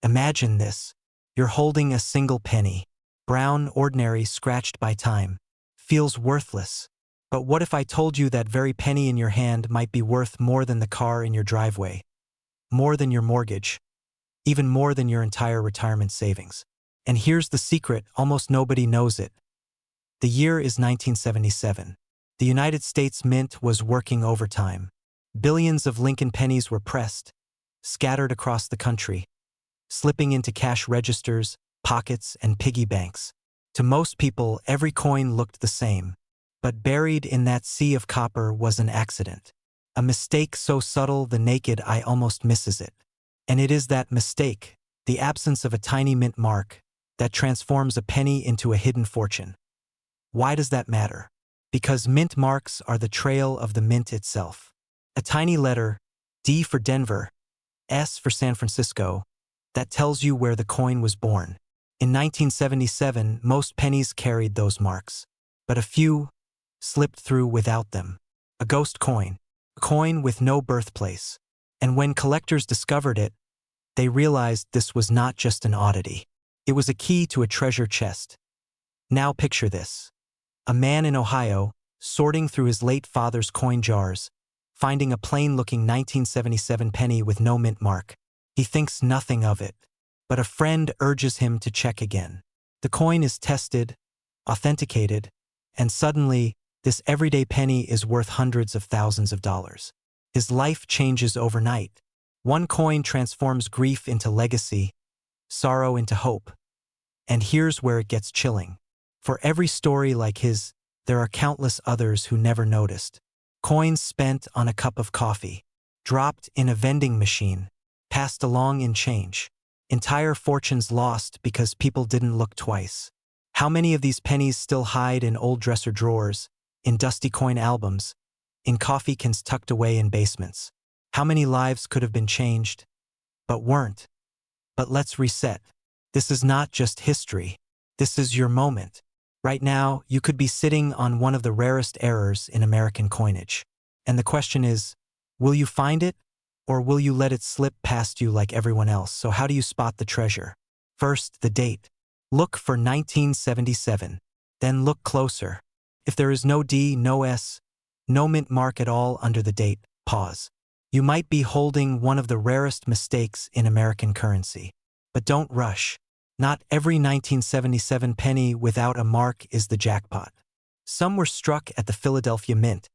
Imagine this. You're holding a single penny. Brown, ordinary, scratched by time. Feels worthless. But what if I told you that very penny in your hand might be worth more than the car in your driveway? More than your mortgage? Even more than your entire retirement savings? And here's the secret, almost nobody knows it. The year is 1977. The United States Mint was working overtime. Billions of Lincoln pennies were pressed, scattered across the country, slipping into cash registers, pockets, and piggy banks. To most people, every coin looked the same. But buried in that sea of copper was an accident. A mistake so subtle the naked eye almost misses it. And it is that mistake, the absence of a tiny mint mark, that transforms a penny into a hidden fortune. Why does that matter? Because mint marks are the trail of the mint itself. A tiny letter, D for Denver, S for San Francisco, that tells you where the coin was born. In 1977, most pennies carried those marks, but a few slipped through without them. A ghost coin, a coin with no birthplace. And when collectors discovered it, they realized this was not just an oddity. It was a key to a treasure chest. Now picture this. A man in Ohio, sorting through his late father's coin jars, finding a plain-looking 1977 penny with no mint mark. He thinks nothing of it, but a friend urges him to check again. The coin is tested, authenticated, and suddenly, this everyday penny is worth hundreds of thousands of dollars. His life changes overnight. One coin transforms grief into legacy, sorrow into hope. And here's where it gets chilling. For every story like his, there are countless others who never noticed. Coins spent on a cup of coffee, dropped in a vending machine, passed along in change. Entire fortunes lost because people didn't look twice. How many of these pennies still hide in old dresser drawers, in dusty coin albums, in coffee cans tucked away in basements? How many lives could have been changed, but weren't? But let's reset. This is not just history. This is your moment. Right now, you could be sitting on one of the rarest errors in American coinage. And the question is, will you find it, or will you let it slip past you like everyone else? So how do you spot the treasure? First, the date. Look for 1977. Then look closer. If there is no D, no S, no mint mark at all under the date, pause. You might be holding one of the rarest mistakes in American currency. But don't rush. Not every 1977 penny without a mark is the jackpot. Some were struck at the Philadelphia Mint,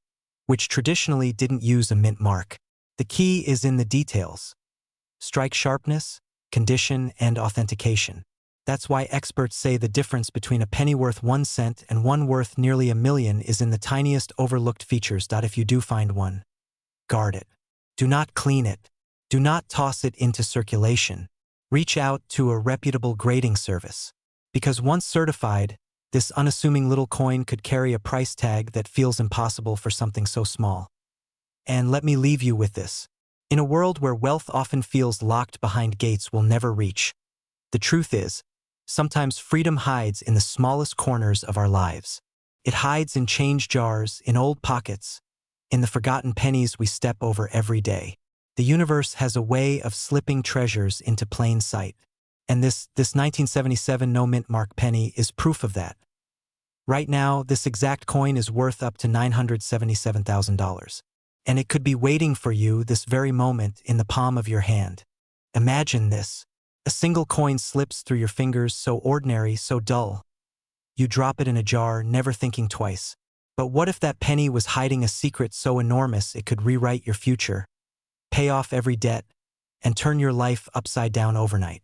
which traditionally didn't use a mint mark. The key is in the details. Strike sharpness, condition, and authentication. That's why experts say the difference between a penny worth 1 cent and one worth nearly $1 million is in the tiniest overlooked features. If you do find one, guard it. Do not clean it. Do not toss it into circulation. Reach out to a reputable grading service. Because once certified, this unassuming little coin could carry a price tag that feels impossible for something so small. And let me leave you with this. In a world where wealth often feels locked behind gates we'll never reach, the truth is, sometimes freedom hides in the smallest corners of our lives. It hides in change jars, in old pockets, in the forgotten pennies we step over every day. The universe has a way of slipping treasures into plain sight. And this 1977 no mint mark penny is proof of that. Right now, this exact coin is worth up to $977,000. And it could be waiting for you this very moment in the palm of your hand. Imagine this. A single coin slips through your fingers, so ordinary, so dull. You drop it in a jar, never thinking twice. But what if that penny was hiding a secret so enormous it could rewrite your future, pay off every debt, and turn your life upside down overnight?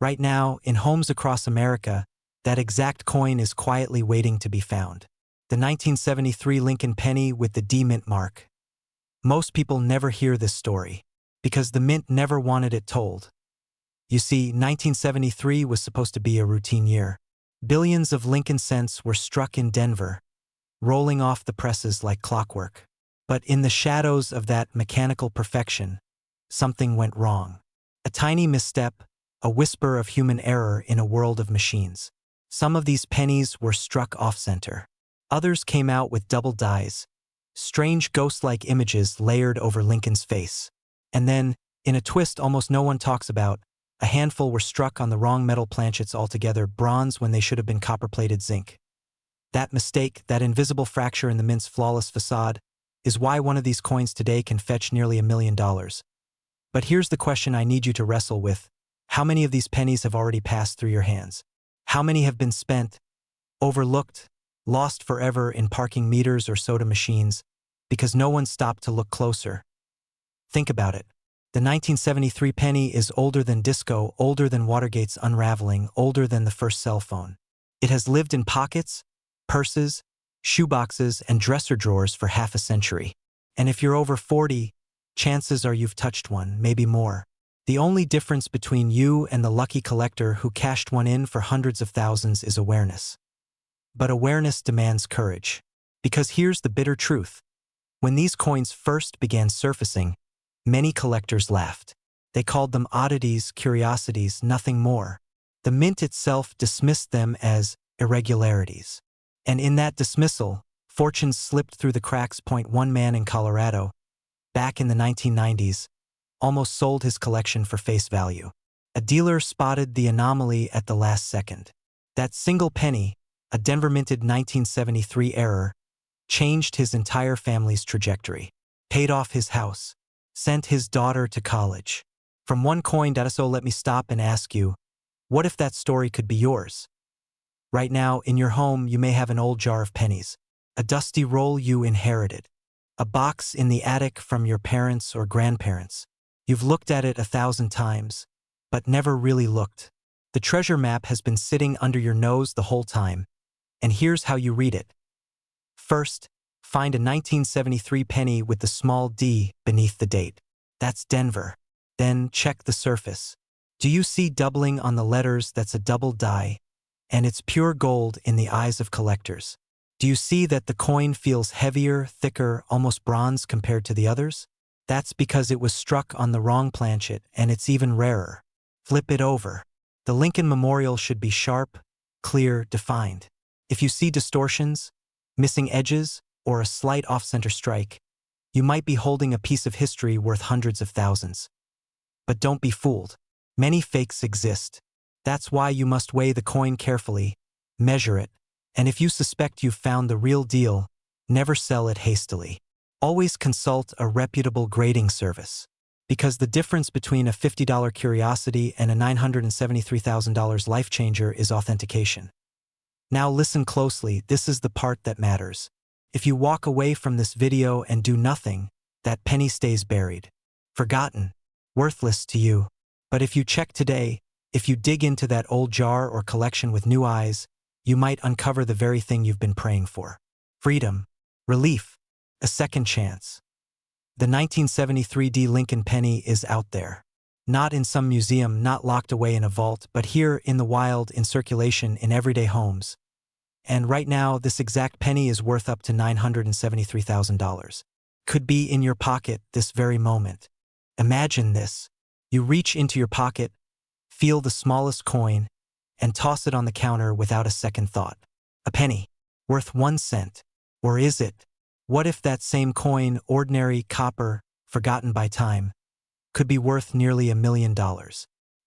Right now, in homes across America, that exact coin is quietly waiting to be found. The 1973 Lincoln penny with the D mint mark. Most people never hear this story, because the mint never wanted it told. You see, 1973 was supposed to be a routine year. Billions of Lincoln cents were struck in Denver, rolling off the presses like clockwork. But in the shadows of that mechanical perfection, something went wrong. A tiny misstep, a whisper of human error in a world of machines. Some of these pennies were struck off-center. Others came out with double dies, strange ghost-like images layered over Lincoln's face. And then, in a twist almost no one talks about, A handful were struck on the wrong metal planchets altogether, bronze when they should have been copper-plated zinc. That mistake, that invisible fracture in the mint's flawless facade, is why one of these coins today can fetch nearly $1 million. But here's the question I need you to wrestle with. How many of these pennies have already passed through your hands? How many have been spent, overlooked, lost forever in parking meters or soda machines because no one stopped to look closer? Think about it. The 1973 penny is older than disco, older than Watergate's unraveling, older than the first cell phone. It has lived in pockets, purses, shoeboxes, and dresser drawers for half a century. And if you're over 40, chances are you've touched one, maybe more. The only difference between you and the lucky collector who cashed one in for hundreds of thousands is awareness. But awareness demands courage. Because here's the bitter truth. When these coins first began surfacing, many collectors laughed. They called them oddities, curiosities, nothing more. The mint itself dismissed them as irregularities. And in that dismissal, fortunes slipped through the cracks. One man in Colorado, back in the 1990s, almost sold his collection for face value. A dealer spotted the anomaly at the last second. That single penny, a Denver-minted 1973 error, changed his entire family's trajectory, paid off his house, sent his daughter to college. From one coin. So let me stop and ask you, what if that story could be yours? Right now, in your home, you may have an old jar of pennies, a dusty roll you inherited, a box in the attic from your parents or grandparents. You've looked at it 1,000 times, but never really looked. The treasure map has been sitting under your nose the whole time, and here's how you read it. First, find a 1973 penny with the small d beneath the date. That's Denver. Then check the surface. Do you see doubling on the letters? That's a double die, and it's pure gold in the eyes of collectors. Do you see that the coin feels heavier, thicker, almost bronze compared to the others? That's because it was struck on the wrong planchet, and it's even rarer. Flip it over. The Lincoln Memorial should be sharp, clear, defined. If you see distortions, missing edges, or a slight off-center strike, you might be holding a piece of history worth hundreds of thousands. But don't be fooled. Many fakes exist. That's why you must weigh the coin carefully, measure it, and if you suspect you've found the real deal, never sell it hastily. Always consult a reputable grading service. Because the difference between a $50 curiosity and a $973,000 life-changer is authentication. Now listen closely, this is the part that matters. If you walk away from this video and do nothing, that penny stays buried, forgotten, worthless to you. But if you check today, if you dig into that old jar or collection with new eyes, you might uncover the very thing you've been praying for. Freedom, relief, a second chance. The 1973 Lincoln penny is out there. Not in some museum, not locked away in a vault, but here in the wild, in circulation, in everyday homes. And right now, this exact penny is worth up to $973,000. Could be in your pocket this very moment. Imagine this. You reach into your pocket, feel the smallest coin, and toss it on the counter without a second thought. A penny, worth 1 cent. Or is it? What if that same coin, ordinary copper, forgotten by time, could be worth nearly $1 million?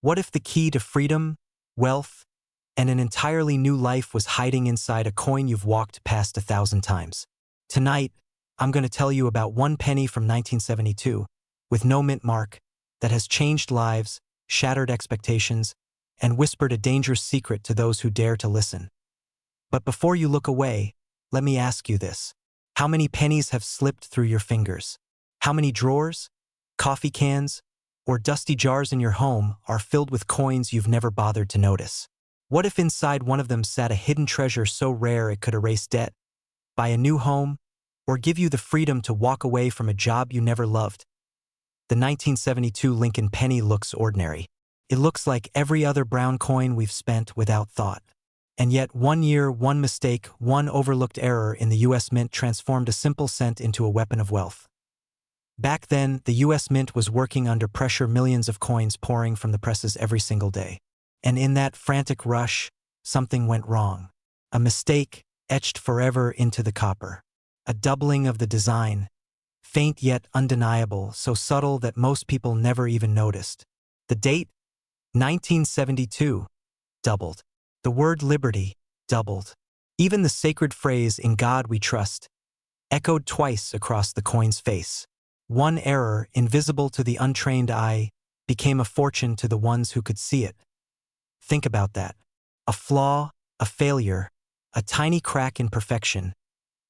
What if the key to freedom, wealth, and an entirely new life was hiding inside a coin you've walked past 1,000 times? Tonight, I'm going to tell you about one penny from 1972, with no mint mark, that has changed lives, shattered expectations, and whispered a dangerous secret to those who dare to listen. But before you look away, let me ask you this. How many pennies have slipped through your fingers? How many drawers, coffee cans, or dusty jars in your home are filled with coins you've never bothered to notice? What if inside one of them sat a hidden treasure so rare it could erase debt, buy a new home, or give you the freedom to walk away from a job you never loved? The 1972 Lincoln penny looks ordinary. It looks like every other brown coin we've spent without thought. And yet 1 year, one mistake, one overlooked error in the U.S. Mint transformed a simple cent into a weapon of wealth. Back then, the U.S. Mint was working under pressure, millions of coins pouring from the presses every single day. And in that frantic rush, something went wrong. A mistake etched forever into the copper. A doubling of the design, faint yet undeniable, so subtle that most people never even noticed. The date? 1972, doubled. The word liberty, doubled. Even the sacred phrase, "In God we trust," echoed twice across the coin's face. One error, invisible to the untrained eye, became a fortune to the ones who could see it. Think about that. A flaw, a failure, a tiny crack in perfection,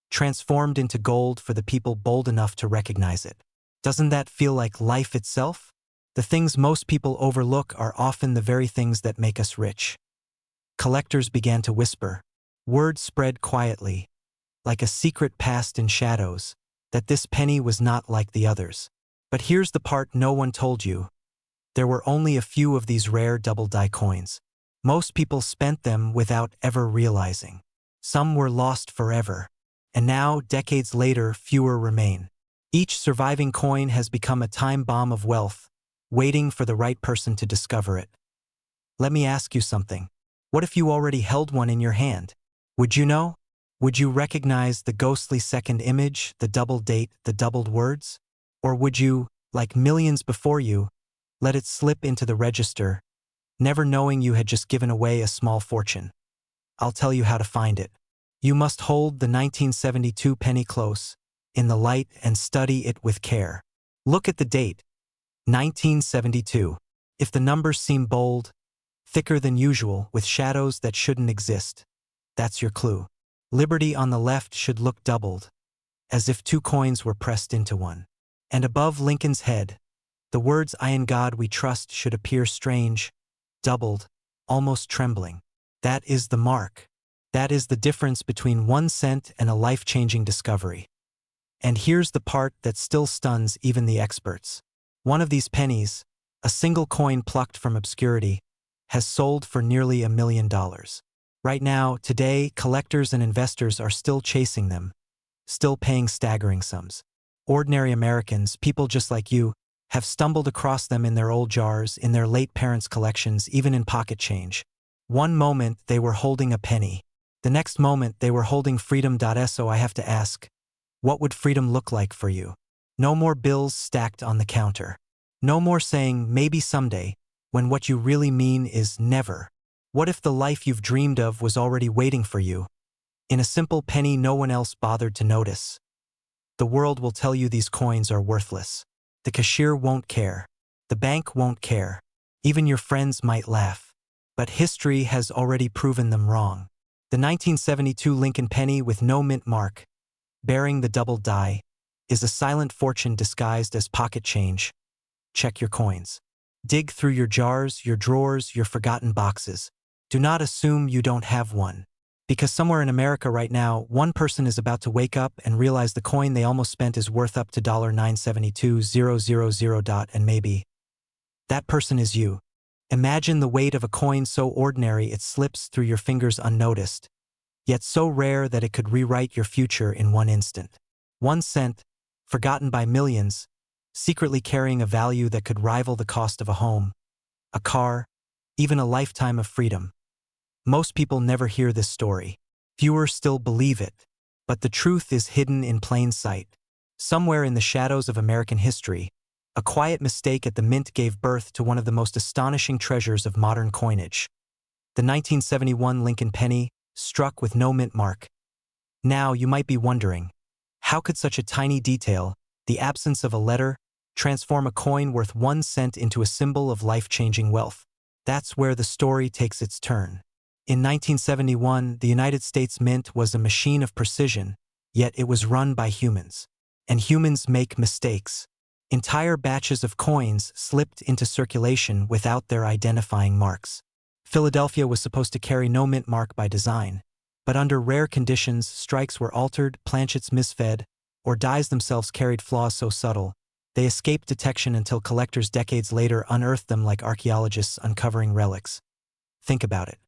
transformed into gold for the people bold enough to recognize it. Doesn't that feel like life itself? The things most people overlook are often the very things that make us rich. Collectors began to whisper. Word spread quietly, like a secret past in shadows, that this penny was not like the others. But here's the part no one told you. There were only a few of these rare double-die coins. Most people spent them without ever realizing. Some were lost forever. And now, decades later, fewer remain. Each surviving coin has become a time bomb of wealth, waiting for the right person to discover it. Let me ask you something. What if you already held one in your hand? Would you know? Would you recognize the ghostly second image, the double date, the doubled words? Or would you, like millions before you, let it slip into the register, never knowing you had just given away a small fortune? I'll tell you how to find it. You must hold the 1972 penny close, in the light, and study it with care. Look at the date, 1972. If the numbers seem bold, thicker than usual, with shadows that shouldn't exist, that's your clue. Liberty on the left should look doubled, as if two coins were pressed into one. And above Lincoln's head, the words "I in God we trust" should appear strange, doubled, almost trembling. That is the mark. That is the difference between 1 cent and a life-changing discovery. And here's the part that still stuns even the experts. One of these pennies, a single coin plucked from obscurity, has sold for nearly $1 million. Right now, today, collectors and investors are still chasing them, still paying staggering sums. Ordinary Americans, people just like you, have stumbled across them in their old jars, in their late parents' collections, even in pocket change. One moment, they were holding a penny. The next moment, they were holding freedom. So I have to ask, what would freedom look like for you? No more bills stacked on the counter. No more saying, maybe someday, when what you really mean is never. What if the life you've dreamed of was already waiting for you, in a simple penny no one else bothered to notice? The world will tell you these coins are worthless. The cashier won't care. The bank won't care. Even your friends might laugh. But history has already proven them wrong. The 1972 Lincoln penny with no mint mark, bearing the double die, is a silent fortune disguised as pocket change. Check your coins. Dig through your jars, your drawers, your forgotten boxes. Do not assume you don't have one. Because somewhere in America right now, one person is about to wake up and realize the coin they almost spent is worth up to $972,000. And maybe that person is you. Imagine the weight of a coin so ordinary it slips through your fingers unnoticed, yet so rare that it could rewrite your future in one instant. 1 cent, forgotten by millions, secretly carrying a value that could rival the cost of a home, a car, even a lifetime of freedom. Most people never hear this story. Fewer still believe it. But the truth is hidden in plain sight. Somewhere in the shadows of American history, a quiet mistake at the mint gave birth to one of the most astonishing treasures of modern coinage. The 1971 Lincoln penny, struck with no mint mark. Now you might be wondering, how could such a tiny detail, the absence of a letter, transform a coin worth 1 cent into a symbol of life-changing wealth? That's where the story takes its turn. In 1971, the United States Mint was a machine of precision, yet it was run by humans. And humans make mistakes. Entire batches of coins slipped into circulation without their identifying marks. Philadelphia was supposed to carry no mint mark by design, but under rare conditions, strikes were altered, planchets misfed, or dies themselves carried flaws so subtle, they escaped detection until collectors decades later unearthed them like archaeologists uncovering relics. Think about it.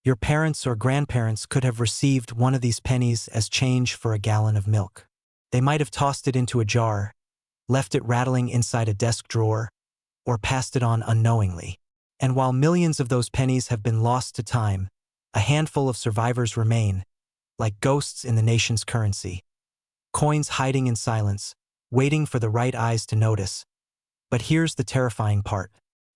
Your parents or grandparents could have received one of these pennies as change for a gallon of milk. They might have tossed it into a jar, left it rattling inside a desk drawer, or passed it on unknowingly. And while millions of those pennies have been lost to time, a handful of survivors remain, like ghosts in the nation's currency. Coins hiding in silence, waiting for the right eyes to notice. But here's the terrifying part.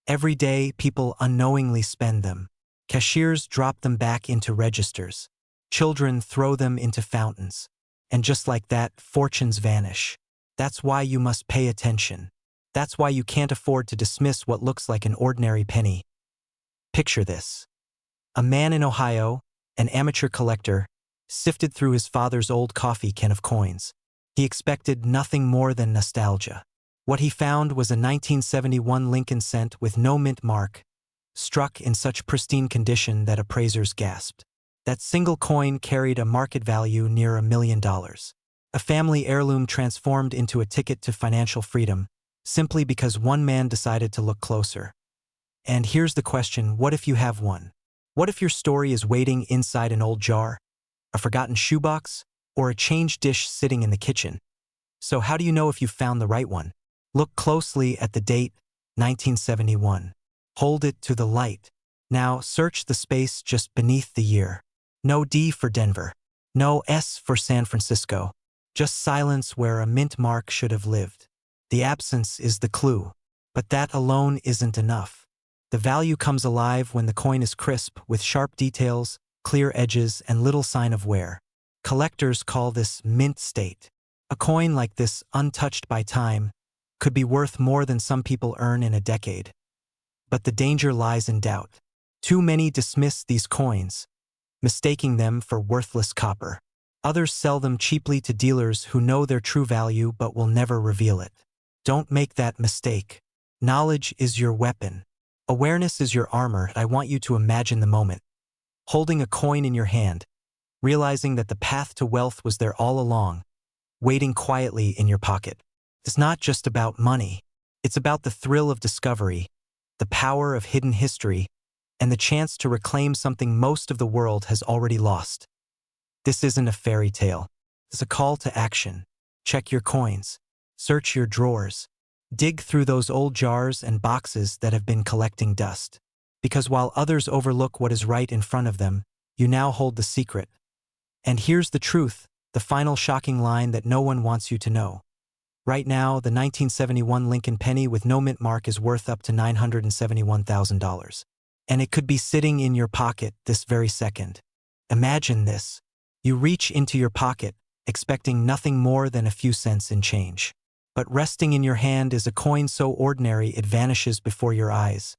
Every day, people unknowingly spend them. Cashiers drop them back into registers. Children throw them into fountains. And just like that, fortunes vanish. That's why you must pay attention. That's why you can't afford to dismiss what looks like an ordinary penny. Picture this. A man in Ohio, an amateur collector, sifted through his father's old coffee can of coins. He expected nothing more than nostalgia. What he found was a 1971 Lincoln cent with no mint mark, struck in such pristine condition that appraisers gasped. That single coin carried a market value near $1 million. A family heirloom transformed into a ticket to financial freedom, simply because one man decided to look closer. And here's the question, what if you have one? What if your story is waiting inside an old jar, a forgotten shoebox, or a changed dish sitting in the kitchen? So how do you know if you've found the right one? Look closely at the date, 1971. Hold it to the light. Now search the space just beneath the year. No D for Denver. No S for San Francisco. Just silence where a mint mark should have lived. The absence is the clue. But that alone isn't enough. The value comes alive when the coin is crisp, with sharp details, clear edges, and little sign of wear. Collectors call this mint state. A coin like this, untouched by time, could be worth more than some people earn in a decade. But the danger lies in doubt. Too many dismiss these coins, mistaking them for worthless copper. Others sell them cheaply to dealers who know their true value but will never reveal it. Don't make that mistake. Knowledge is your weapon. Awareness is your armor. I want you to imagine the moment. Holding a coin in your hand, realizing that the path to wealth was there all along, waiting quietly in your pocket. It's not just about money. It's about the thrill of discovery, the power of hidden history, and the chance to reclaim something most of the world has already lost. This isn't a fairy tale. It's a call to action. Check your coins. Search your drawers. Dig through those old jars and boxes that have been collecting dust. Because while others overlook what is right in front of them, you now hold the secret. And here's the truth, the final shocking line that no one wants you to know. Right now, the 1971 Lincoln penny with no mint mark is worth up to $971,000. And it could be sitting in your pocket this very second. Imagine this. You reach into your pocket, expecting nothing more than a few cents in change. But resting in your hand is a coin so ordinary it vanishes before your eyes.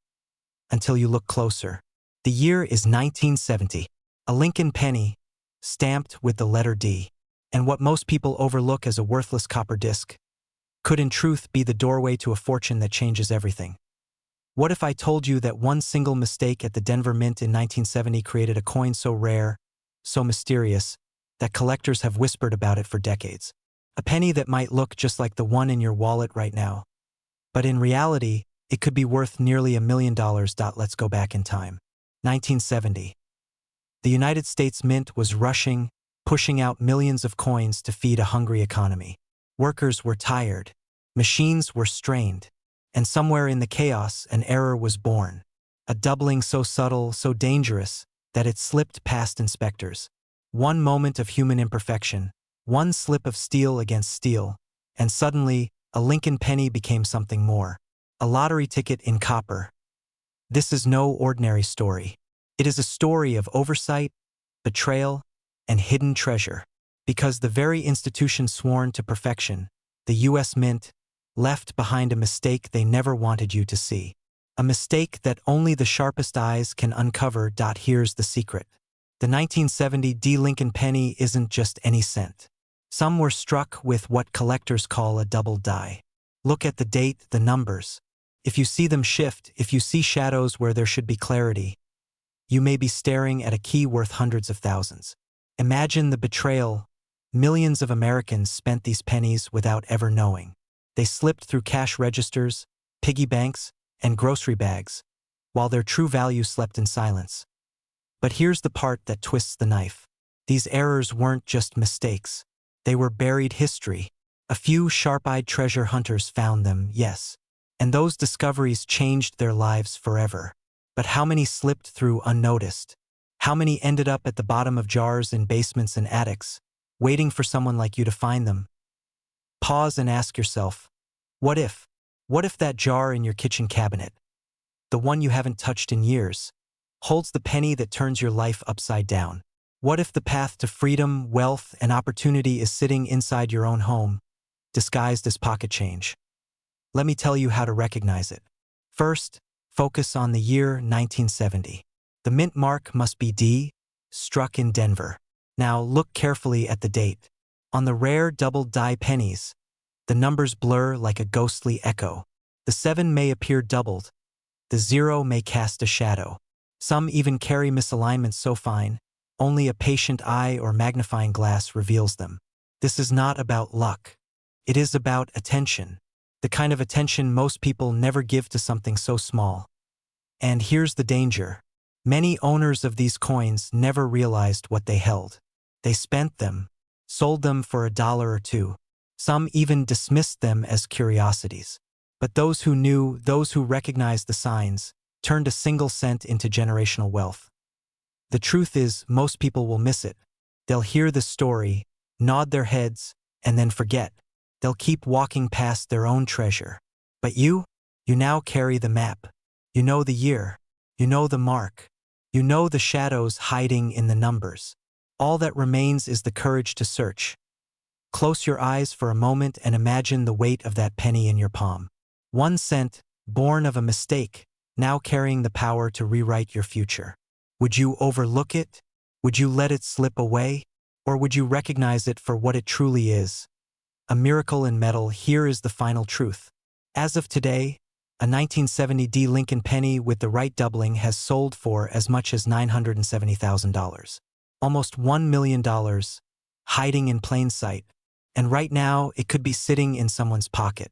Until you look closer. The year is 1970. A Lincoln penny, stamped with the letter D. And what most people overlook as a worthless copper disc could in truth be the doorway to a fortune that changes everything. What if I told you that one single mistake at the Denver Mint in 1970 created a coin so rare, so mysterious, that collectors have whispered about it for decades? A penny that might look just like the one in your wallet right now. But in reality, it could be worth nearly $1 million. Let's go back in time. 1970. The United States Mint was rushing, pushing out millions of coins to feed a hungry economy. Workers were tired. Machines were strained. And somewhere in the chaos, an error was born. A doubling so subtle, so dangerous, that it slipped past inspectors. One moment of human imperfection, one slip of steel against steel, and suddenly, a Lincoln penny became something more. A lottery ticket in copper. This is no ordinary story. It is a story of oversight, betrayal, and hidden treasure. Because the very institution sworn to perfection, the U.S. Mint, left behind a mistake they never wanted you to see. A mistake that only the sharpest eyes can uncover. Here's the secret. The 1970 D Lincoln penny isn't just any cent. Some were struck with what collectors call a double die. Look at the date, the numbers. If you see them shift, if you see shadows where there should be clarity, you may be staring at a key worth hundreds of thousands. Imagine the betrayal. Millions of Americans spent these pennies without ever knowing. They slipped through cash registers, piggy banks, and grocery bags, while their true value slept in silence. But here's the part that twists the knife. These errors weren't just mistakes. They were buried history. A few sharp-eyed treasure hunters found them, yes. And those discoveries changed their lives forever. But how many slipped through unnoticed? How many ended up at the bottom of jars in basements and attics, waiting for someone like you to find them? Pause and ask yourself, what if? What if that jar in your kitchen cabinet, the one you haven't touched in years, holds the penny that turns your life upside down. What if the path to freedom, wealth, and opportunity is sitting inside your own home, disguised as pocket change? Let me tell you how to recognize it. First, focus on the year 1970. The mint mark must be D, struck in Denver. Now look carefully at the date. On the rare double-die pennies, the numbers blur like a ghostly echo. The 7 may appear doubled. The 0 may cast a shadow. Some even carry misalignments so fine, only a patient eye or magnifying glass reveals them. This is not about luck. It is about attention. The kind of attention most people never give to something so small. And here's the danger. Many owners of these coins never realized what they held. They spent them, sold them for $1 or $2. Some even dismissed them as curiosities. But those who knew, those who recognized the signs, turned a single cent into generational wealth. The truth is, most people will miss it. They'll hear the story, nod their heads, and then forget. They'll keep walking past their own treasure. But you now carry the map. You know the year. You know the mark. You know the shadows hiding in the numbers. All that remains is the courage to search. Close your eyes for a moment and imagine the weight of that penny in your palm. 1 cent, born of a mistake, now carrying the power to rewrite your future. Would you overlook it? Would you let it slip away? Or would you recognize it for what it truly is? A miracle in metal. Here is the final truth. As of today, a 1970 D Lincoln penny with the right doubling has sold for as much as $970,000. Almost $1 million, hiding in plain sight. And right now, it could be sitting in someone's pocket.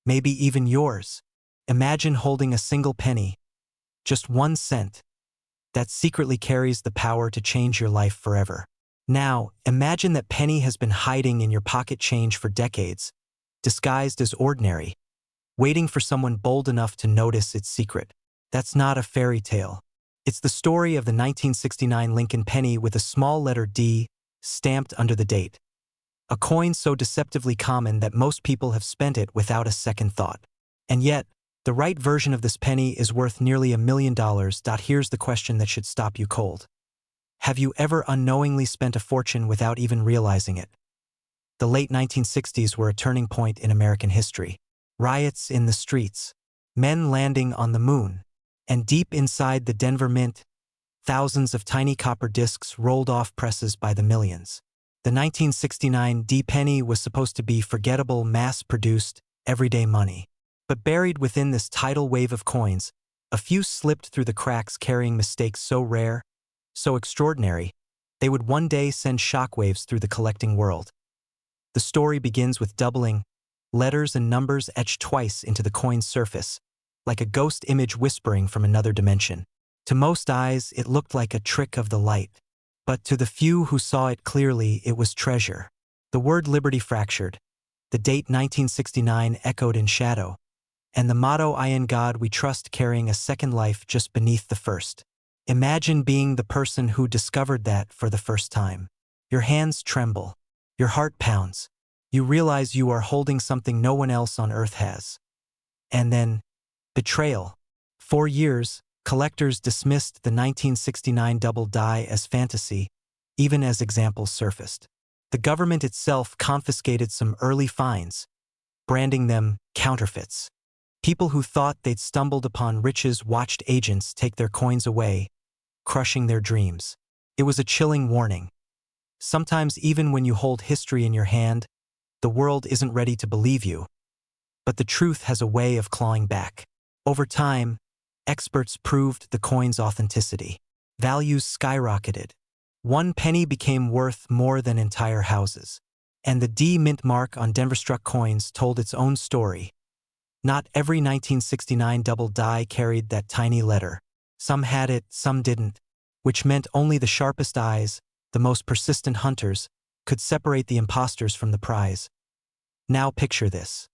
Maybe even yours. Imagine holding a single penny, just 1 cent, that secretly carries the power to change your life forever. Now, imagine that penny has been hiding in your pocket change for decades, disguised as ordinary, waiting for someone bold enough to notice its secret. That's not a fairy tale. It's the story of the 1969 Lincoln penny with a small letter D stamped under the date. A coin so deceptively common that most people have spent it without a second thought. And yet, the right version of this penny is worth nearly $1 million. Here's the question that should stop you cold. Have you ever unknowingly spent a fortune without even realizing it? The late 1960s were a turning point in American history. Riots in the streets, men landing on the moon, and deep inside the Denver Mint, thousands of tiny copper discs rolled off presses by the millions. The 1969 D penny was supposed to be forgettable, mass-produced, everyday money. But buried within this tidal wave of coins, a few slipped through the cracks carrying mistakes so rare, so extraordinary, they would one day send shockwaves through the collecting world. The story begins with doubling, letters and numbers etched twice into the coin's surface, like a ghost image whispering from another dimension. To most eyes, it looked like a trick of the light. But to the few who saw it clearly, it was treasure. The word liberty fractured, the date 1969 echoed in shadow, and the motto "I in God we trust" carrying a second life just beneath the first. Imagine being the person who discovered that for the first time. Your hands tremble. Your heart pounds. You realize you are holding something no one else on earth has. And then, betrayal. For years, collectors dismissed the 1969 double die as fantasy, even as examples surfaced. The government itself confiscated some early finds, branding them counterfeits. People who thought they'd stumbled upon riches watched agents take their coins away, crushing their dreams. It was a chilling warning. Sometimes even when you hold history in your hand, the world isn't ready to believe you. But the truth has a way of clawing back. Over time, experts proved the coin's authenticity. Values skyrocketed. 1 penny became worth more than entire houses. And the D mint mark on Denver-struck coins told its own story. Not every 1969 double die carried that tiny letter. Some had it, some didn't, which meant only the sharpest eyes, the most persistent hunters, could separate the imposters from the prize. Now picture this.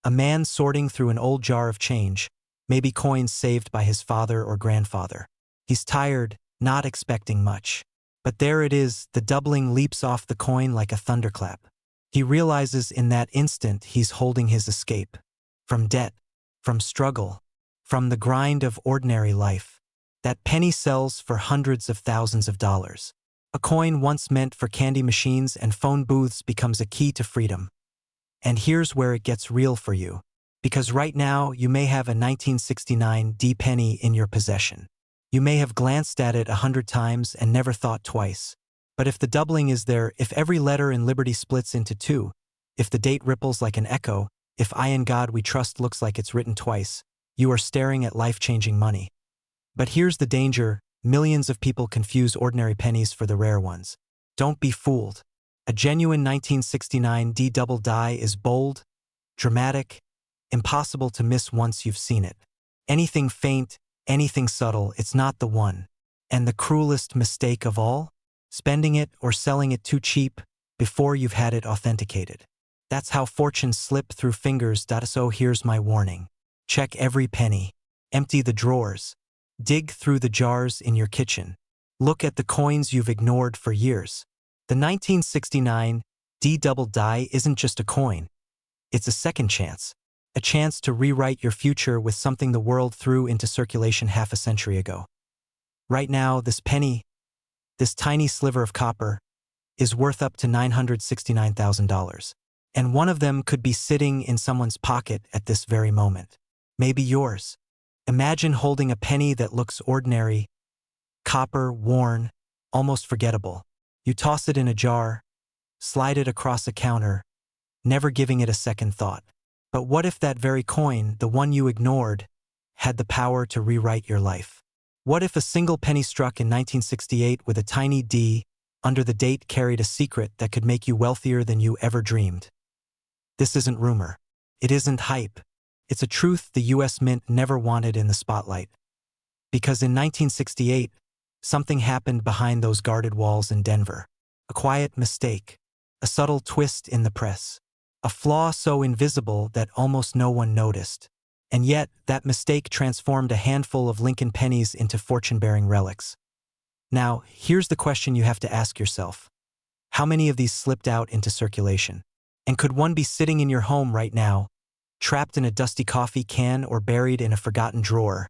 A man sorting through an old jar of change, maybe coins saved by his father or grandfather. He's tired, not expecting much. But there it is, the doubling leaps off the coin like a thunderclap. He realizes in that instant he's holding his escape. From debt, from struggle, from the grind of ordinary life. That penny sells for hundreds of thousands of dollars. A coin once meant for candy machines and phone booths becomes a key to freedom. And here's where it gets real for you. Because right now, you may have a 1969 D penny in your possession. You may have glanced at it 100 times and never thought twice. But if the doubling is there, if every letter in Liberty splits into two, if the date ripples like an echo, if I in God we trust looks like it's written twice, you are staring at life-changing money. But here's the danger: millions of people confuse ordinary pennies for the rare ones. Don't be fooled. A genuine 1969 D double die is bold, dramatic, impossible to miss once you've seen it. Anything faint, anything subtle, it's not the one. And the cruelest mistake of all? Spending it or selling it too cheap before you've had it authenticated. That's how fortunes slip through fingers. So here's my warning. Check every penny. Empty the drawers. Dig through the jars in your kitchen. Look at the coins you've ignored for years. The 1969 D double die isn't just a coin. It's a second chance. A chance to rewrite your future with something the world threw into circulation half a century ago. Right now, this penny, this tiny sliver of copper, is worth up to $969,000. And one of them could be sitting in someone's pocket at this very moment. Maybe yours. Imagine holding a penny that looks ordinary, copper, worn, almost forgettable. You toss it in a jar, slide it across a counter, never giving it a second thought. But what if that very coin, the one you ignored, had the power to rewrite your life? What if a single penny struck in 1968 with a tiny D under the date carried a secret that could make you wealthier than you ever dreamed? This isn't rumor. It isn't hype. It's a truth the U.S. Mint never wanted in the spotlight. Because in 1968, something happened behind those guarded walls in Denver. A quiet mistake. A subtle twist in the press. A flaw so invisible that almost no one noticed. And yet, that mistake transformed a handful of Lincoln pennies into fortune-bearing relics. Now, here's the question you have to ask yourself. How many of these slipped out into circulation? And could one be sitting in your home right now, trapped in a dusty coffee can or buried in a forgotten drawer?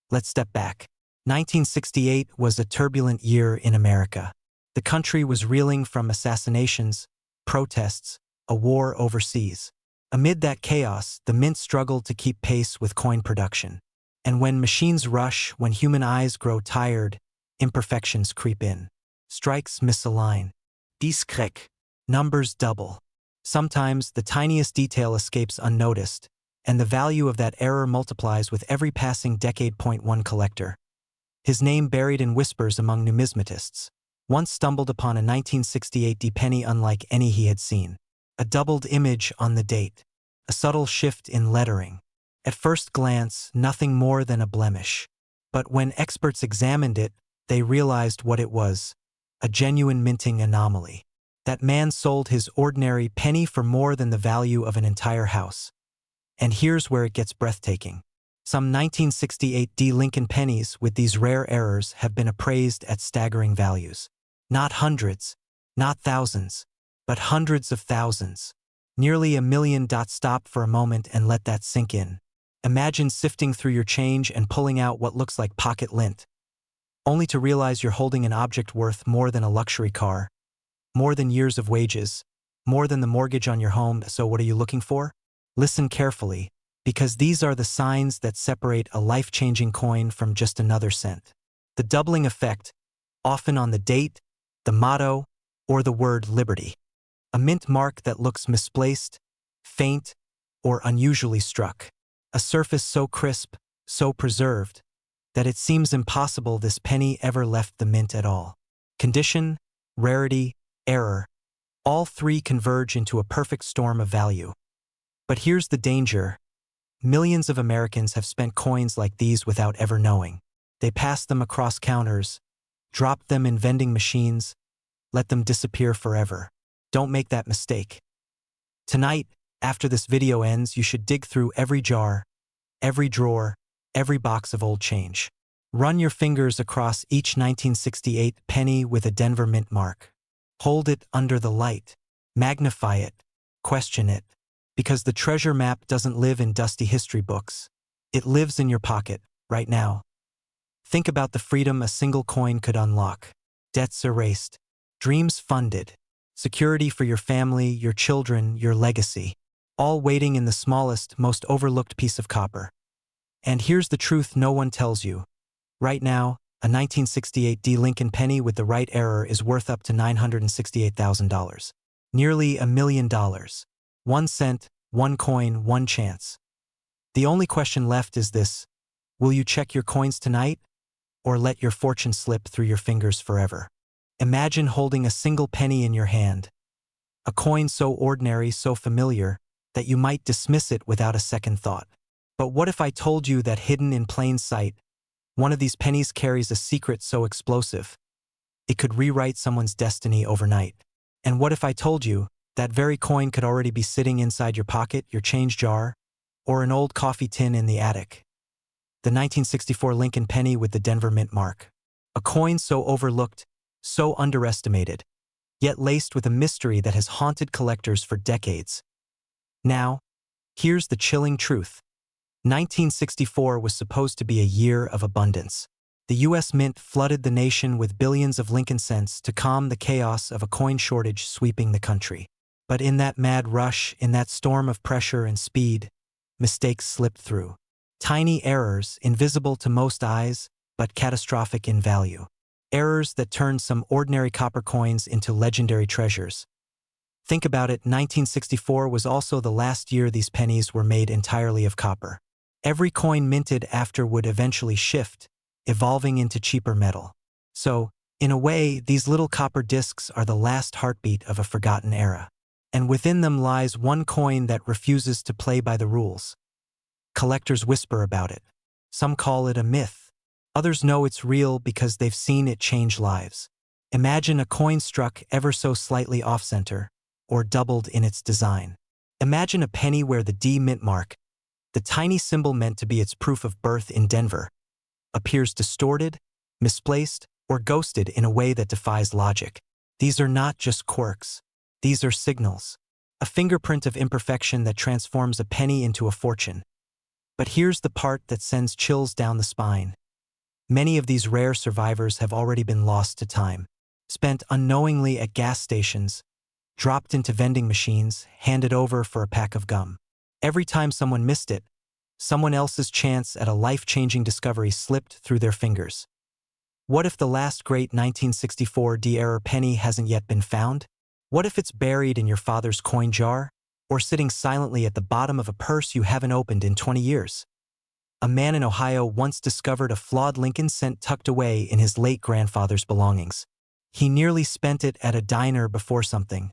Let's step back. 1968 was a turbulent year in America. The country was reeling from assassinations, protests, a war overseas. Amid that chaos, the mint struggled to keep pace with coin production. And when machines rush, when human eyes grow tired, imperfections creep in. Strikes misalign. Discrec. Numbers double. Sometimes the tiniest detail escapes unnoticed, and the value of that error multiplies with every passing decade. One collector, his name buried in whispers among numismatists, once stumbled upon a 1968 D penny unlike any he had seen. A doubled image on the date. A subtle shift in lettering. At first glance, nothing more than a blemish. But when experts examined it, they realized what it was: a genuine minting anomaly. That man sold his ordinary penny for more than the value of an entire house. And here's where it gets breathtaking. Some 1968 D Lincoln pennies with these rare errors have been appraised at staggering values. Not hundreds, not thousands, but hundreds of thousands. Nearly $1 million. Stop for a moment and let that sink in. Imagine sifting through your change and pulling out what looks like pocket lint, only to realize you're holding an object worth more than a luxury car, more than years of wages, more than the mortgage on your home. So what are you looking for? Listen carefully, because these are the signs that separate a life-changing coin from just another cent. The doubling effect, often on the date, the motto, or the word liberty. A mint mark that looks misplaced, faint, or unusually struck. A surface so crisp, so preserved, that it seems impossible this penny ever left the mint at all. Condition, rarity, error, all three converge into a perfect storm of value. But here's the danger. Millions of Americans have spent coins like these without ever knowing. They passed them across counters, dropped them in vending machines, let them disappear forever. Don't make that mistake. Tonight, after this video ends, you should dig through every jar, every drawer, every box of old change. Run your fingers across each 1968 penny with a Denver mint mark. Hold it under the light. Magnify it. Question it. Because the treasure map doesn't live in dusty history books. It lives in your pocket, right now. Think about the freedom a single coin could unlock. Debts erased, dreams funded, security for your family, your children, your legacy, all waiting in the smallest, most overlooked piece of copper. And here's the truth no one tells you. Right now, a 1968 D Lincoln penny with the right error is worth up to $968,000. Nearly $1 million. 1 cent, one coin, one chance. The only question left is this: will you check your coins tonight, or let your fortune slip through your fingers forever? Imagine holding a single penny in your hand, a coin so ordinary, so familiar, that you might dismiss it without a second thought. But what if I told you that hidden in plain sight, one of these pennies carries a secret so explosive, it could rewrite someone's destiny overnight? And what if I told you that very coin could already be sitting inside your pocket, your change jar, or an old coffee tin in the attic? The 1964 Lincoln penny with the Denver Mint mark. A coin so overlooked, so underestimated, yet laced with a mystery that has haunted collectors for decades. Now, here's the chilling truth. 1964 was supposed to be a year of abundance. The U.S. Mint flooded the nation with billions of Lincoln cents to calm the chaos of a coin shortage sweeping the country. But in that mad rush, in that storm of pressure and speed, mistakes slipped through. Tiny errors, invisible to most eyes, but catastrophic in value. Errors that turned some ordinary copper coins into legendary treasures. Think about it, 1964 was also the last year these pennies were made entirely of copper. Every coin minted after would eventually shift, evolving into cheaper metal. So, in a way, these little copper discs are the last heartbeat of a forgotten era. And within them lies one coin that refuses to play by the rules. Collectors whisper about it. Some call it a myth. Others know it's real because they've seen it change lives. Imagine a coin struck ever so slightly off-center, or doubled in its design. Imagine a penny where the D Mint mark, the tiny symbol meant to be its proof of birth in Denver, appears distorted, misplaced, or ghosted in a way that defies logic. These are not just quirks. These are signals. A fingerprint of imperfection that transforms a penny into a fortune. But here's the part that sends chills down the spine. Many of these rare survivors have already been lost to time, spent unknowingly at gas stations, dropped into vending machines, handed over for a pack of gum. Every time someone missed it, someone else's chance at a life-changing discovery slipped through their fingers. What if the last great 1964 D-era penny hasn't yet been found? What if it's buried in your father's coin jar, or sitting silently at the bottom of a purse you haven't opened in 20 years? A man in Ohio once discovered a flawed Lincoln cent tucked away in his late grandfather's belongings. He nearly spent it at a diner before something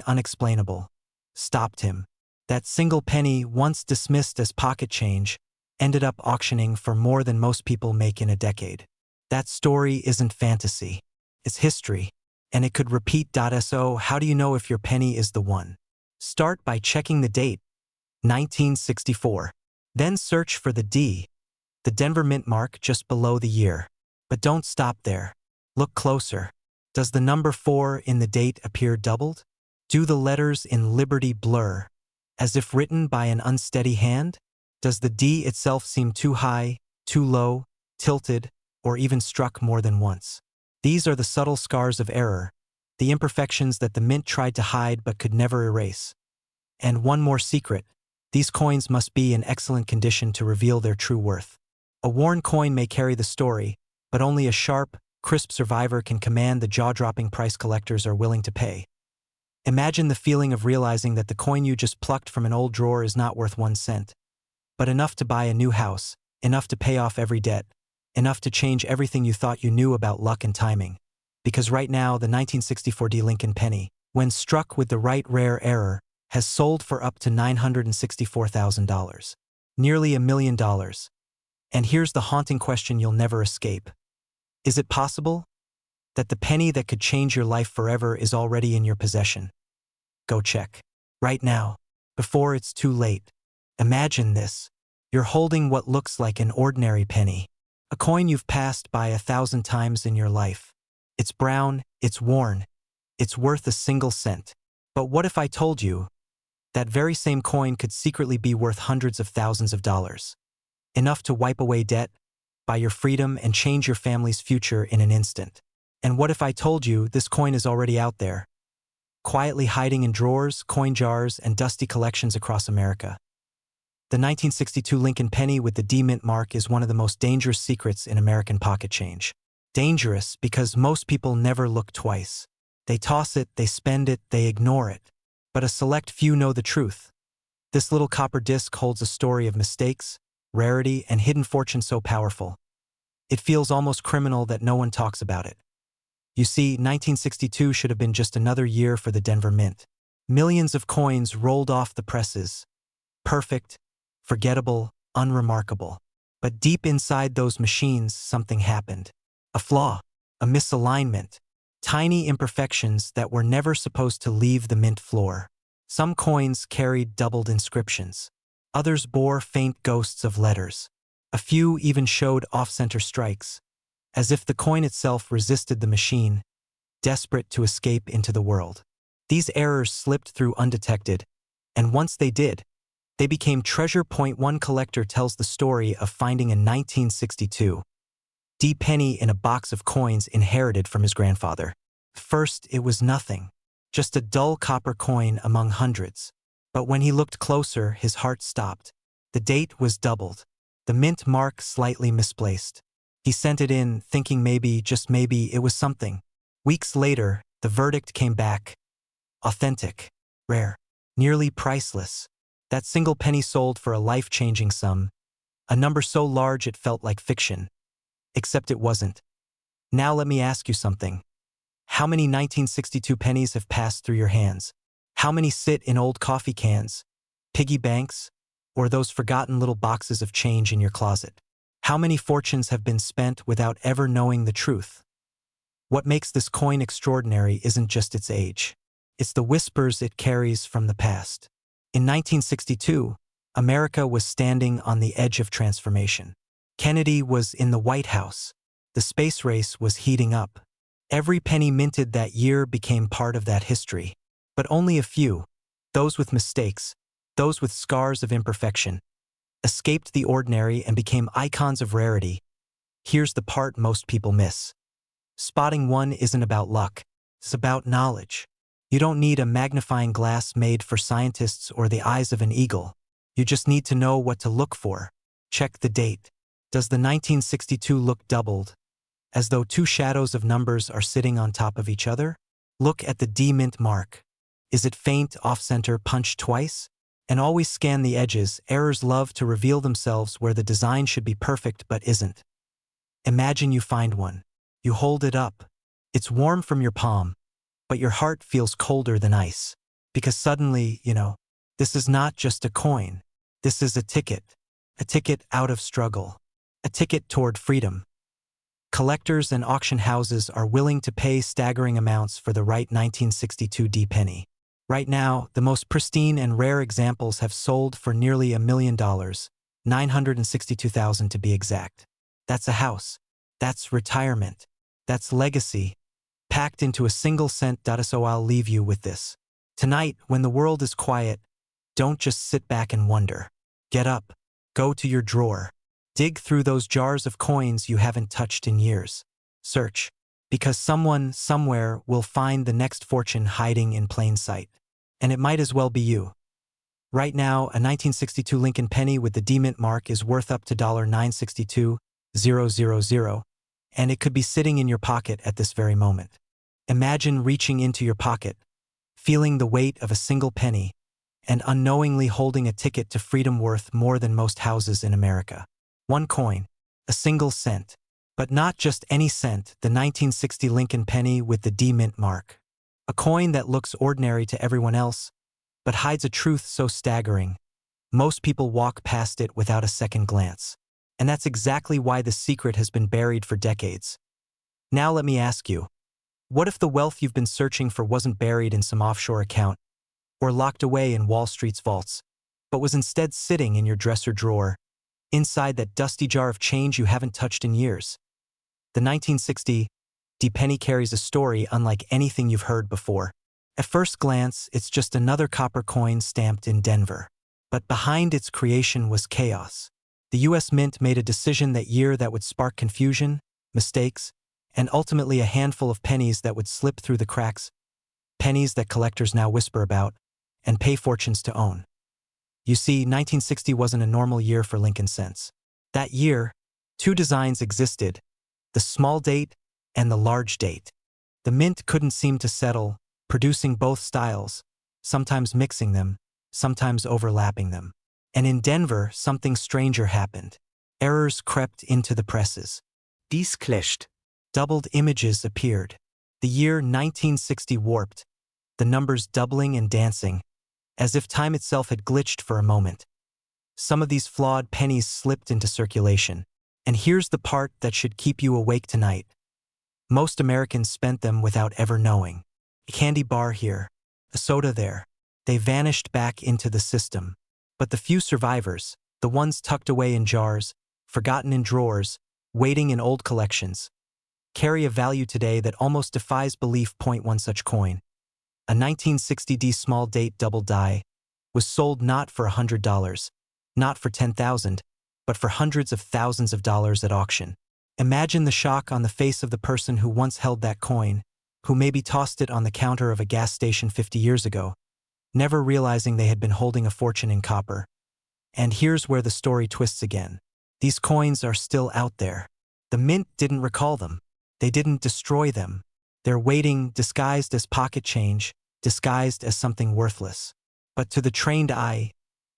unexplainable, stopped him. That single penny, once dismissed as pocket change, ended up auctioning for more than most people make in a decade. That story isn't fantasy. It's history. And it could repeat. So how do you know if your penny is the one? Start by checking the date, 1964. Then search for the D, the Denver Mint mark just below the year. But don't stop there. Look closer. Does the number 4 in the date appear doubled? Do the letters in Liberty blur, as if written by an unsteady hand? Does the D itself seem too high, too low, tilted, or even struck more than once? These are the subtle scars of error, the imperfections that the Mint tried to hide but could never erase. And one more secret: these coins must be in excellent condition to reveal their true worth. A worn coin may carry the story, but only a sharp, crisp survivor can command the jaw-dropping price collectors are willing to pay. Imagine the feeling of realizing that the coin you just plucked from an old drawer is not worth 1 cent, but enough to buy a new house, enough to pay off every debt, enough to change everything you thought you knew about luck and timing. Because right now, the 1964 D Lincoln penny, when struck with the right rare error, has sold for up to $964,000. Nearly $1 million. And here's the haunting question you'll never escape. Is it possible that the penny that could change your life forever is already in your possession? Go check. Right now, before it's too late. Imagine this. You're holding what looks like an ordinary penny. A coin you've passed by 1,000 times in your life. It's brown, it's worn, it's worth a single cent. But what if I told you that very same coin could secretly be worth hundreds of thousands of dollars? enough to wipe away debt, buy your freedom, and change your family's future in an instant. And what if I told you this coin is already out there, quietly hiding in drawers, coin jars, and dusty collections across America? The 1962 Lincoln penny with the D-mint mark is one of the most dangerous secrets in American pocket change. Dangerous because most people never look twice. They toss it, they spend it, they ignore it. But a select few know the truth. This little copper disc holds a story of mistakes, rarity, and hidden fortune so powerful. It feels almost criminal that no one talks about it. You see, 1962 should have been just another year for the Denver Mint. Millions of coins rolled off the presses. Perfect, forgettable, unremarkable. But deep inside those machines, something happened. A flaw, a misalignment, tiny imperfections that were never supposed to leave the mint floor. Some coins carried doubled inscriptions. Others bore faint ghosts of letters. A few even showed off-center strikes, as if the coin itself resisted the machine, desperate to escape into the world. These errors slipped through undetected, and once they did, they became treasure. One collector tells the story of finding a 1962 D penny in a box of coins inherited from his grandfather. First, it was nothing, just a dull copper coin among hundreds. But when he looked closer, his heart stopped. The date was doubled, the mint mark slightly misplaced. He sent it in, thinking maybe, just maybe, it was something. Weeks later, the verdict came back. Authentic, rare, nearly priceless. That single penny sold for a life-changing sum, a number so large it felt like fiction. Except it wasn't. Now let me ask you something. How many 1962 pennies have passed through your hands? How many sit in old coffee cans, piggy banks, or those forgotten little boxes of change in your closet? How many fortunes have been spent without ever knowing the truth? What makes this coin extraordinary isn't just its age. It's the whispers it carries from the past. In 1962, America was standing on the edge of transformation. Kennedy was in the White House. The space race was heating up. Every penny minted that year became part of that history. But only a few, those with mistakes, those with scars of imperfection, escaped the ordinary and became icons of rarity. Here's the part most people miss. Spotting one isn't about luck. It's about knowledge. You don't need a magnifying glass made for scientists or the eyes of an eagle. You just need to know what to look for. Check the date. Does the 1962 look doubled, as though two shadows of numbers are sitting on top of each other? Look at the D-mint mark. Is it faint, off-center, punched twice? And always scan the edges. Errors love to reveal themselves where the design should be perfect but isn't. Imagine you find one. You hold it up. It's warm from your palm, but your heart feels colder than ice. Because suddenly, this is not just a coin. This is a ticket out of struggle, a ticket toward freedom. Collectors and auction houses are willing to pay staggering amounts for the right 1962 D penny. Right now, the most pristine and rare examples have sold for nearly $1 million, $962,000 to be exact. That's a house. That's retirement. That's legacy, packed into a single cent. So I'll leave you with this. Tonight, when the world is quiet, don't just sit back and wonder. Get up, go to your drawer, dig through those jars of coins you haven't touched in years. Search, because someone, somewhere, will find the next fortune hiding in plain sight. And it might as well be you. Right now, a 1962 Lincoln penny with the D-mint mark is worth up to $962,000, and it could be sitting in your pocket at this very moment. Imagine reaching into your pocket, feeling the weight of a single penny, and unknowingly holding a ticket to freedom worth more than most houses in America. One coin, a single cent. But not just any cent, the 1960 Lincoln penny with the D-mint mark. A coin that looks ordinary to everyone else, but hides a truth so staggering, most people walk past it without a second glance. And that's exactly why the secret has been buried for decades. Now let me ask you, what if the wealth you've been searching for wasn't buried in some offshore account, or locked away in Wall Street's vaults, but was instead sitting in your dresser drawer, inside that dusty jar of change you haven't touched in years? The 1960 D penny carries a story unlike anything you've heard before. At first glance, it's just another copper coin stamped in Denver. But behind its creation was chaos. The U.S. Mint made a decision that year that would spark confusion, mistakes, and ultimately a handful of pennies that would slip through the cracks, pennies that collectors now whisper about and pay fortunes to own. You see, 1960 wasn't a normal year for Lincoln cents. That year, two designs existed, the small date and the large date. The mint couldn't seem to settle, producing both styles, sometimes mixing them, sometimes overlapping them. And in Denver, something stranger happened. Errors crept into the presses. Dies clashed. Doubled images appeared. The year 1960 warped, the numbers doubling and dancing, as if time itself had glitched for a moment. Some of these flawed pennies slipped into circulation. And here's the part that should keep you awake tonight. Most Americans spent them without ever knowing. A candy bar here, a soda there. They vanished back into the system. But the few survivors, the ones tucked away in jars, forgotten in drawers, waiting in old collections, carry a value today that almost defies belief. One such coin, a 1960 D small date double die, was sold not for $100, not for $10,000, but for hundreds of thousands of dollars at auction. Imagine the shock on the face of the person who once held that coin, who maybe tossed it on the counter of a gas station 50 years ago, never realizing they had been holding a fortune in copper. And here's where the story twists again. These coins are still out there. The mint didn't recall them. They didn't destroy them. They're waiting, disguised as pocket change, disguised as something worthless. But to the trained eye,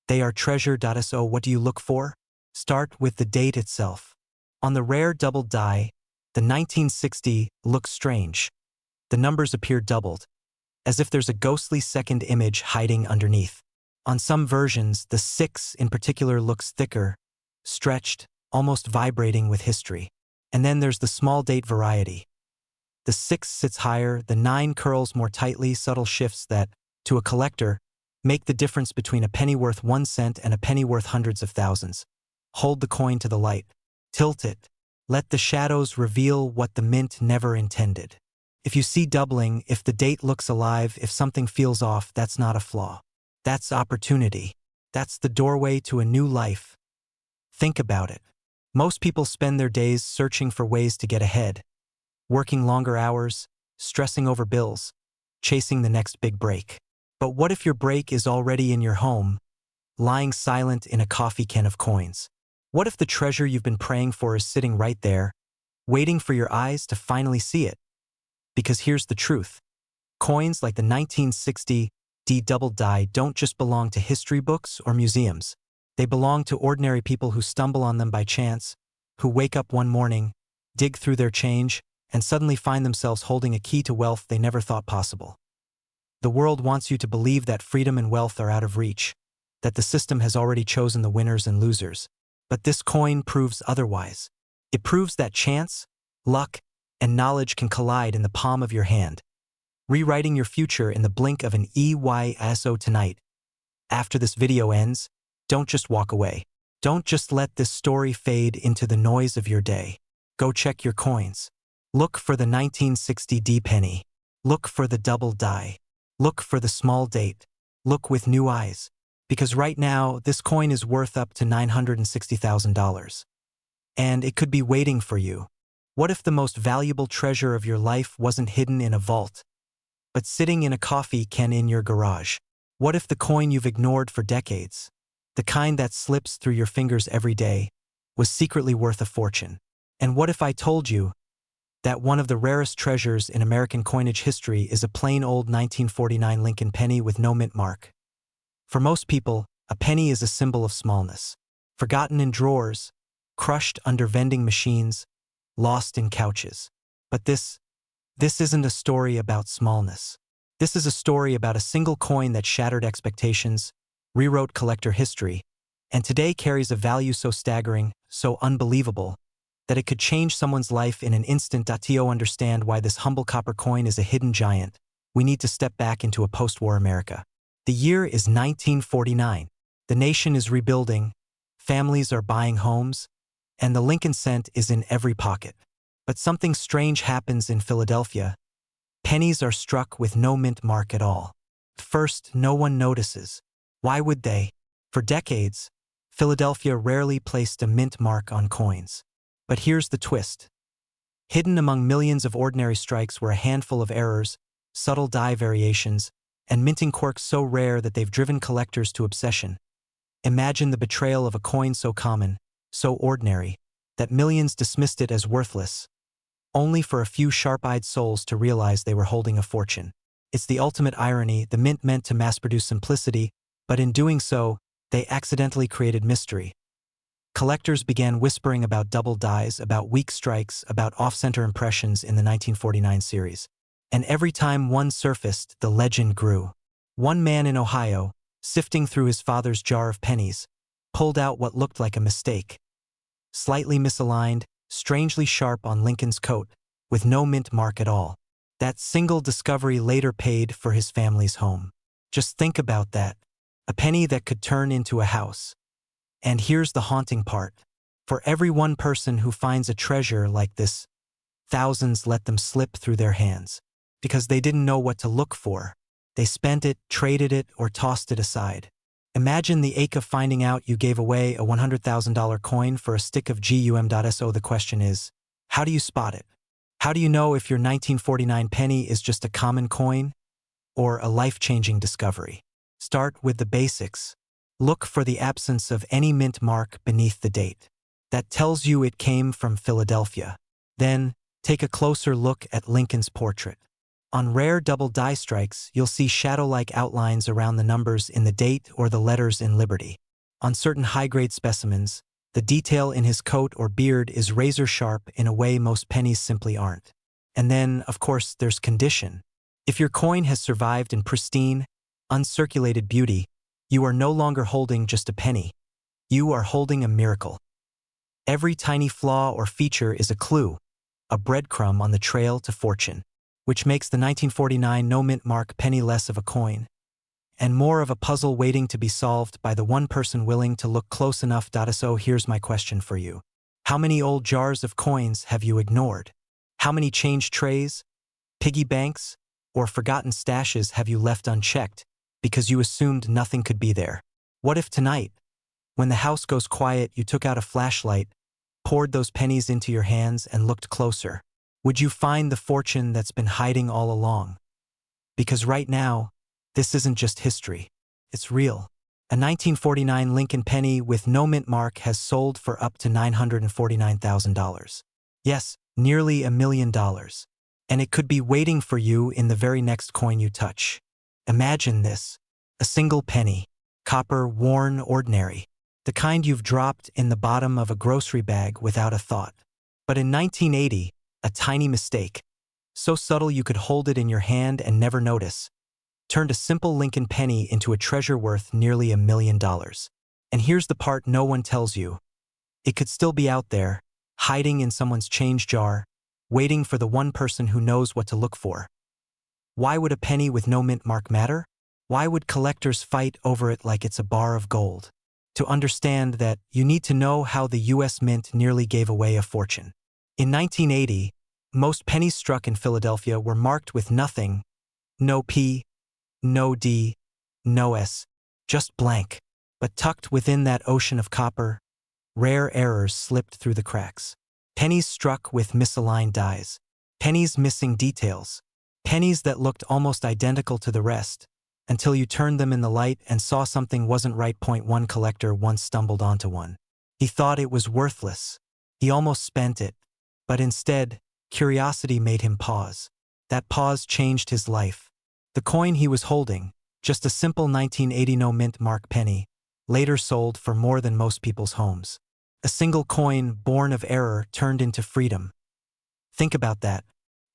they are treasure. So what do you look for? Start with the date itself. On the rare double die, the 1960 looks strange. The numbers appear doubled, as if there's a ghostly second image hiding underneath. On some versions, the 6 in particular looks thicker, stretched, almost vibrating with history. And then there's the small date variety. The 6 sits higher, the 9 curls more tightly, subtle shifts that, to a collector, make the difference between a penny worth 1 cent and a penny worth hundreds of thousands. Hold the coin to the light. Tilt it. Let the shadows reveal what the mint never intended. If you see doubling, if the date looks alive, if something feels off, that's not a flaw. That's opportunity. That's the doorway to a new life. Think about it. Most people spend their days searching for ways to get ahead, working longer hours, stressing over bills, chasing the next big break. But what if your break is already in your home, lying silent in a coffee can of coins? What if the treasure you've been praying for is sitting right there, waiting for your eyes to finally see it? Because here's the truth. Coins like the 1960 D double die don't just belong to history books or museums. They belong to ordinary people who stumble on them by chance, who wake up one morning, dig through their change, and suddenly find themselves holding a key to wealth they never thought possible. The world wants you to believe that freedom and wealth are out of reach, that the system has already chosen the winners and losers. But this coin proves otherwise. It proves that chance, luck, and knowledge can collide in the palm of your hand, rewriting your future in the blink of an EYSO tonight. After this video ends, don't just walk away. Don't just let this story fade into the noise of your day. Go check your coins. Look for the 1960 D penny. Look for the double die. Look for the small date. Look with new eyes. Because right now, this coin is worth up to $960,000. And it could be waiting for you. What if the most valuable treasure of your life wasn't hidden in a vault, but sitting in a coffee can in your garage? What if the coin you've ignored for decades, the kind that slips through your fingers every day, was secretly worth a fortune? And what if I told you that one of the rarest treasures in American coinage history is a plain old 1949 Lincoln penny with no mint mark? For most people, a penny is a symbol of smallness, forgotten in drawers, crushed under vending machines, lost in couches. But this isn't a story about smallness. This is a story about a single coin that shattered expectations, rewrote collector history, and today carries a value so staggering, so unbelievable, that it could change someone's life in an instant. To understand why this humble copper coin is a hidden giant, we need to step back into a post-war America. The year is 1949. The nation is rebuilding, families are buying homes, and the Lincoln cent is in every pocket. But something strange happens in Philadelphia. Pennies are struck with no mint mark at all. First, no one notices. Why would they? For decades, Philadelphia rarely placed a mint mark on coins. But here's the twist. Hidden among millions of ordinary strikes were a handful of errors, subtle die variations, and minting quirks so rare that they've driven collectors to obsession. Imagine the betrayal of a coin so common, so ordinary, that millions dismissed it as worthless, only for a few sharp-eyed souls to realize they were holding a fortune. It's the ultimate irony. The mint meant to mass-produce simplicity, but in doing so, they accidentally created mystery. Collectors began whispering about double dies, about weak strikes, about off-center impressions in the 1949 series. And every time one surfaced, the legend grew. One man in Ohio, sifting through his father's jar of pennies, pulled out what looked like a mistake. Slightly misaligned, strangely sharp on Lincoln's coat, with no mint mark at all. That single discovery later paid for his family's home. Just think about that. A penny that could turn into a house. And here's the haunting part. For every one person who finds a treasure like this, thousands let them slip through their hands. Because they didn't know what to look for. They spent it, traded it, or tossed it aside. Imagine the ache of finding out you gave away a $100,000 coin for a stick of gum.so. The question is, how do you spot it? How do you know if your 1949 penny is just a common coin or a life-changing discovery? Start with the basics. Look for the absence of any mint mark beneath the date. That tells you it came from Philadelphia. Then, take a closer look at Lincoln's portrait. On rare double die strikes, you'll see shadow-like outlines around the numbers in the date or the letters in Liberty. On certain high-grade specimens, the detail in his coat or beard is razor-sharp in a way most pennies simply aren't. And then, of course, there's condition. If your coin has survived in pristine, uncirculated beauty, you are no longer holding just a penny. You are holding a miracle. Every tiny flaw or feature is a clue, a breadcrumb on the trail to fortune, which makes the 1949 no-mint mark penny less of a coin and more of a puzzle waiting to be solved by the one person willing to look close enough. So here's my question for you. How many old jars of coins have you ignored? How many change trays, piggy banks, or forgotten stashes have you left unchecked because you assumed nothing could be there? What if tonight, when the house goes quiet, you took out a flashlight, poured those pennies into your hands, and looked closer? Would you find the fortune that's been hiding all along? Because right now, this isn't just history. It's real. A 1949 Lincoln penny with no mint mark has sold for up to $949,000. Yes, nearly $1 million. And it could be waiting for you in the very next coin you touch. Imagine this. A single penny. Copper, worn, ordinary. The kind you've dropped in the bottom of a grocery bag without a thought. But in 1980, a tiny mistake, so subtle you could hold it in your hand and never notice, turned a simple Lincoln penny into a treasure worth nearly $1 million. And here's the part no one tells you. It could still be out there, hiding in someone's change jar, waiting for the one person who knows what to look for. Why would a penny with no mint mark matter? Why would collectors fight over it like it's a bar of gold? To understand that, you need to know how the U.S. Mint nearly gave away a fortune. In 1980, most pennies struck in Philadelphia were marked with nothing, no P, no D, no S, just blank. But tucked within that ocean of copper, rare errors slipped through the cracks. Pennies struck with misaligned dies. Pennies missing details. Pennies that looked almost identical to the rest, until you turned them in the light and saw something wasn't right. One collector once stumbled onto one. He thought it was worthless. He almost spent it. But instead, curiosity made him pause. That pause changed his life. The coin he was holding, just a simple 1980 no mint mark penny, later sold for more than most people's homes. A single coin born of error turned into freedom. Think about that.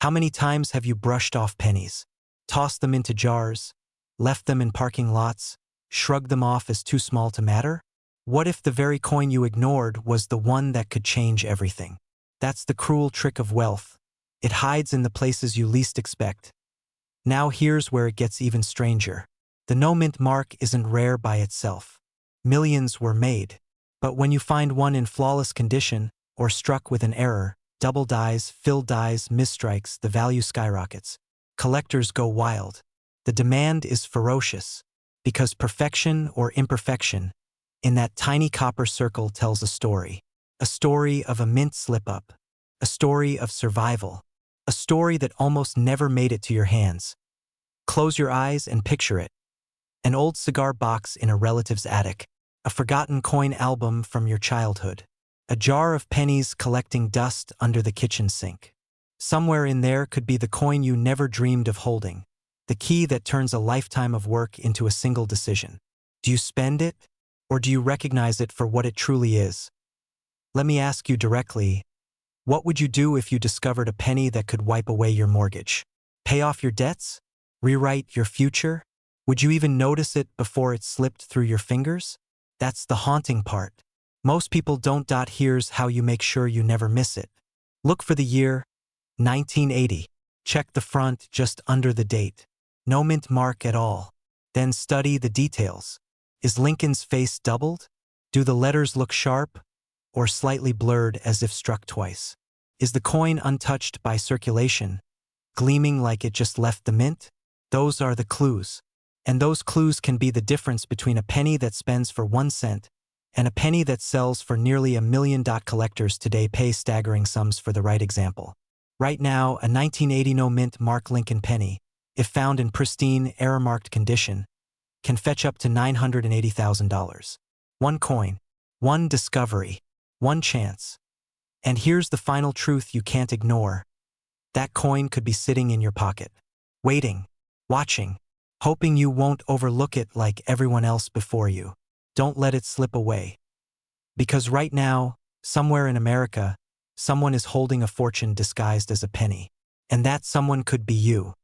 How many times have you brushed off pennies, tossed them into jars, left them in parking lots, shrugged them off as too small to matter? What if the very coin you ignored was the one that could change everything? That's the cruel trick of wealth. It hides in the places you least expect. Now here's where it gets even stranger. The no mint mark isn't rare by itself. Millions were made. But when you find one in flawless condition, or struck with an error, double dies, filled dies, misstrikes, the value skyrockets. Collectors go wild. The demand is ferocious. Because perfection or imperfection, in that tiny copper circle tells a story of a mint slip-up, a story of survival, a story that almost never made it to your hands. Close your eyes and picture it. An old cigar box in a relative's attic, a forgotten coin album from your childhood, a jar of pennies collecting dust under the kitchen sink. Somewhere in there could be the coin you never dreamed of holding, the key that turns a lifetime of work into a single decision. Do you spend it, or do you recognize it for what it truly is? Let me ask you directly, what would you do if you discovered a penny that could wipe away your mortgage? Pay off your debts? Rewrite your future? Would you even notice it before it slipped through your fingers? That's the haunting part. Most people don't. Here's how you make sure you never miss it. Look for the year, 1980. Check the front just under the date. No mint mark at all. Then study the details. Is Lincoln's face doubled? Do the letters look sharp or slightly blurred as if struck twice? Is the coin untouched by circulation, gleaming like it just left the mint? Those are the clues. And those clues can be the difference between a penny that spends for 1 cent and a penny that sells for nearly $1 million. Collectors today pay staggering sums for the right example. Right now, a 1980 no mint mark Lincoln penny, if found in pristine, error-marked condition, can fetch up to $980,000. One coin, one discovery, one chance. And here's the final truth you can't ignore. That coin could be sitting in your pocket, waiting, watching, hoping you won't overlook it like everyone else before you. Don't let it slip away. Because right now, somewhere in America, someone is holding a fortune disguised as a penny. And that someone could be you.